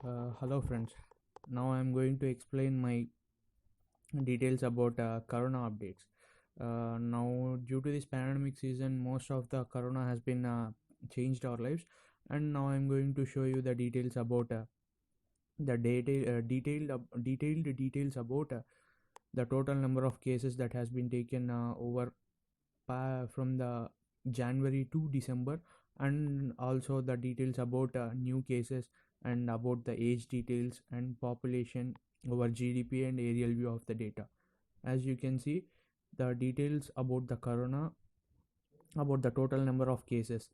Hello friends. Now I am going to explain my details about corona updates. Now due to this pandemic season, most of the corona has been changed our lives, and now I am going to show you the details about the detailed details about the total number of cases that has been taken over from the January to December, and also the details about new cases and about the age details and population over GDP and aerial view of the data. As you can see, the details about the corona, about the total number of cases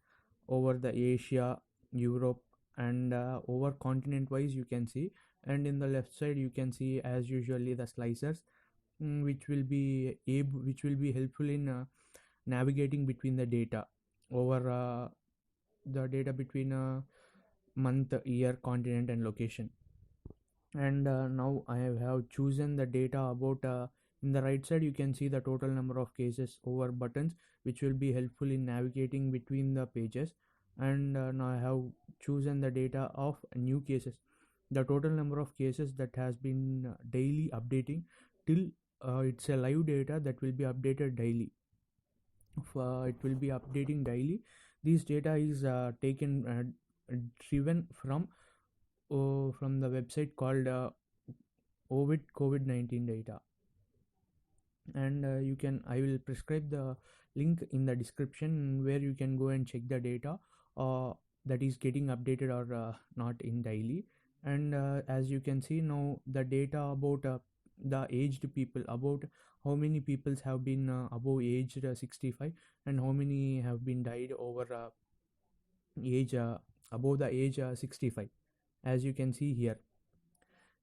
over the Asia, Europe, and over continent wise you can see. And in the left side you can see as usually the slicers, which will be helpful in navigating between the data over the data between month, year, continent, and location. And now I have chosen the data about in the right side you can see the total number of cases over buttons, which will be helpful in navigating between the pages. And now I have chosen the data of new cases, the total number of cases that has been daily updating till it's a live data that will be updated daily. It will be updating daily. This data is taken driven from the website called Ovid COVID-19 data. And I will prescribe the link in the description where you can go and check the data that is getting updated or not in daily. And as you can see now, the data about the aged people, about how many peoples have been above age 65, and how many have been died over age above the age 65, as you can see here.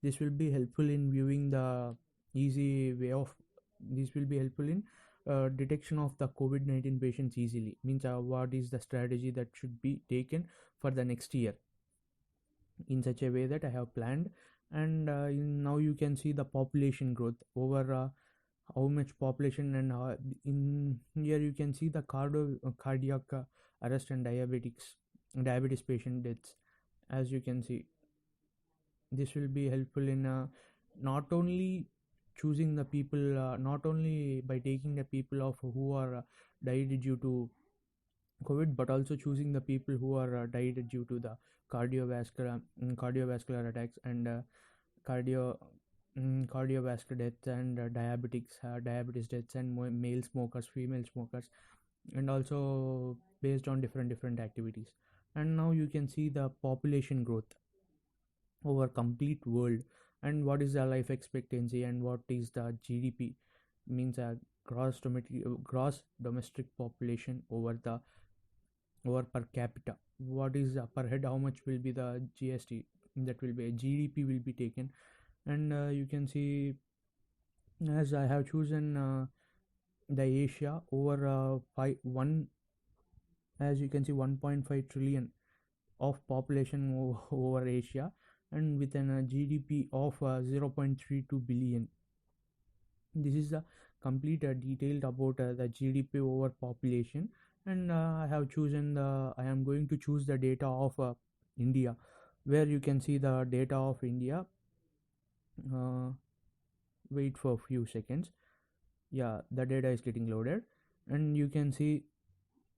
This will be helpful in viewing the easy way of this will be helpful in detection of the COVID-19 patients easily. Means what is the strategy that should be taken for the next year in such a way that I have planned. And now you can see the population growth over how much population, and in here you can see the cardiac arrest and diabetes patient deaths. As you can see, this will be helpful in not only choosing the people, not only by taking the people of who are died due to COVID, but also choosing the people who are died due to the cardiovascular attacks, and cardio cardiovascular deaths, and diabetes deaths, and male smokers, female smokers, and also based on different activities. And now you can see the population growth over complete world, and what is the life expectancy, and what is the GDP, means a gross domestic population over the over per capita. What is per head, how much will be the GST, that will be a GDP will be taken. And you can see, as I have chosen the Asia over 1, as you can see 1.5 trillion of population over Asia, and with a GDP of 0.32 billion. This is the complete detailed about the GDP over population. And I am going to choose the data of India, where you can see the data of India. Wait for a few seconds. Yeah, the data is getting loaded, and you can see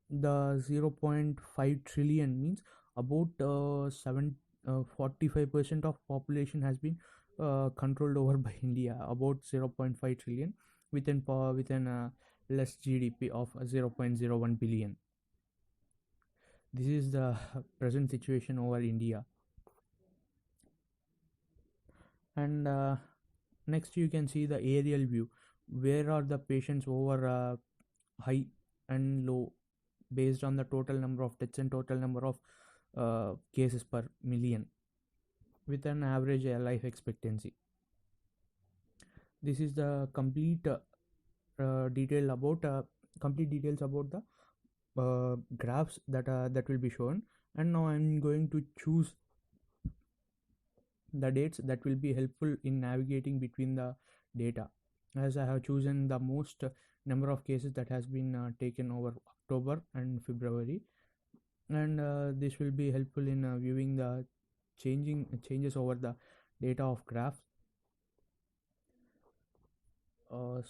the 0.5 trillion means about 45% of population has been controlled over by India, about 0.5 trillion within less GDP of 0.01 billion. This is the present situation over India. And next you can see the aerial view, where are the patients over high and low, based on the total number of deaths and total number of cases per million, with an average life expectancy. This is the complete details about the graphs that will be shown. And now I'm going to choose the dates that will be helpful in navigating between the data, as I have chosen the most number of cases that has been taken over October and February. And this will be helpful in viewing the changes over the data of graphs.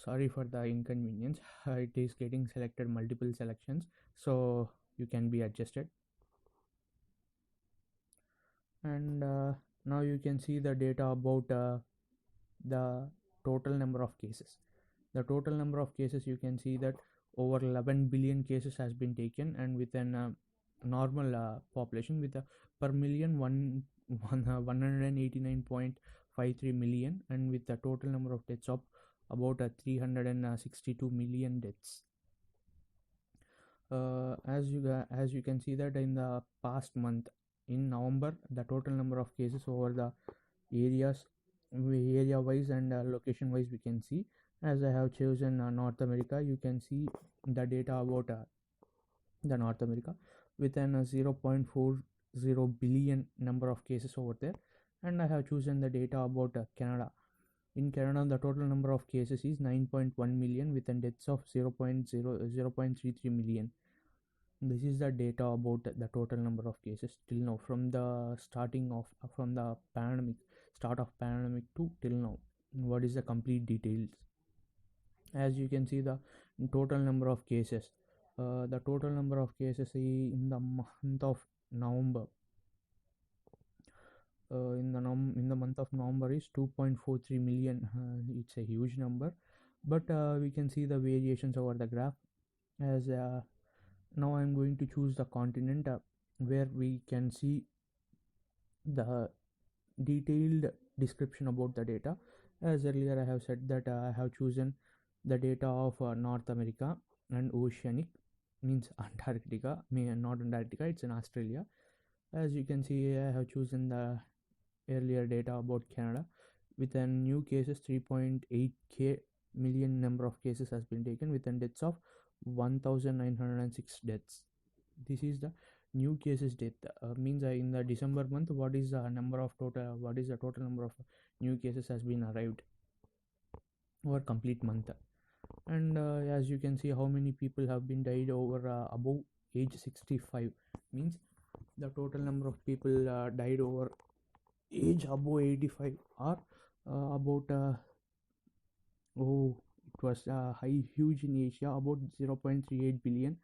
Sorry for the inconvenience. It is getting selected multiple selections, so you can be adjusted. And now you can see the data about the total number of cases. The total number of cases, you can see that over 11 billion cases has been taken, and within a normal population with a per million 189.53 million, and with the total number of deaths of about 362 million deaths. As you can see that in the past month, in November, the total number of cases over the area wise and location wise, we can see. As I have chosen North America, you can see the data about the North America within 0.40 billion number of cases over there. And I have chosen the data about Canada. In Canada, the total number of cases is 9.1 million with deaths of 0.33 million. This is the data about the total number of cases till now, from the start of pandemic to till now. What is the complete details? As you can see, the total number of cases. The total number of cases in the month of November. In the month of November is 2.43 million. It's a huge number, but we can see the variations over the graph. As now I'm going to choose the continent where we can see the detailed description about the data. As earlier I have said that I have chosen the data of North America and Oceanic, means Antarctica, not Antarctica, it's in Australia. As you can see, I have chosen the earlier data about Canada with a new cases 3.8 million number of cases has been taken with deaths of 1906 deaths. This is the new cases death. Means in the December month, what is the total number of new cases has been arrived over complete month. And as you can see, how many people have been died over above age 65, means the total number of people died over age above 85 are about it was huge in Asia, about 0.38 billion.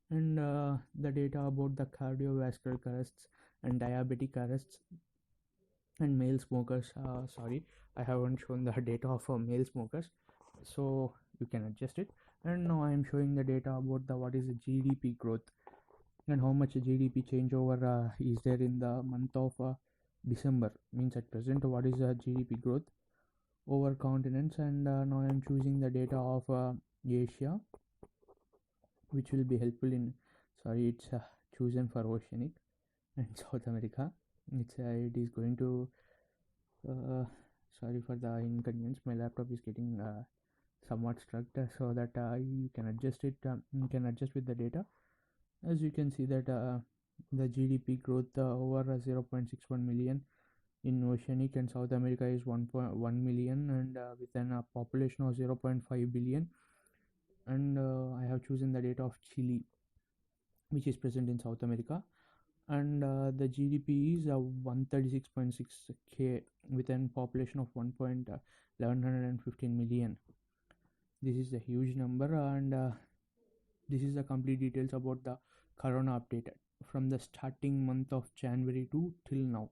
And the data about the cardiovascular arrests and diabetic arrests and male smokers, sorry, I haven't shown the data of male smokers, so you can adjust it. And now I am showing the data about the what is the GDP growth and how much GDP changeover is there in the month of December, means at present what is the GDP growth over continents. And now I am choosing the data of Asia, which will be helpful in, sorry, it's chosen for Oceanic and South America. It is going to sorry for the inconvenience, my laptop is getting somewhat stuck, so that you can adjust it, you can adjust with the data. As you can see that the GDP growth over 0.61 million in Oceanic and South America is 1.1 million, and with a population of 0.5 billion. And I have chosen the data of Chile, which is present in South America, and the GDP is 136.6k with a population of 1.1115 million. This is a huge number, and this is the complete details about the corona update from the starting month of January to till now.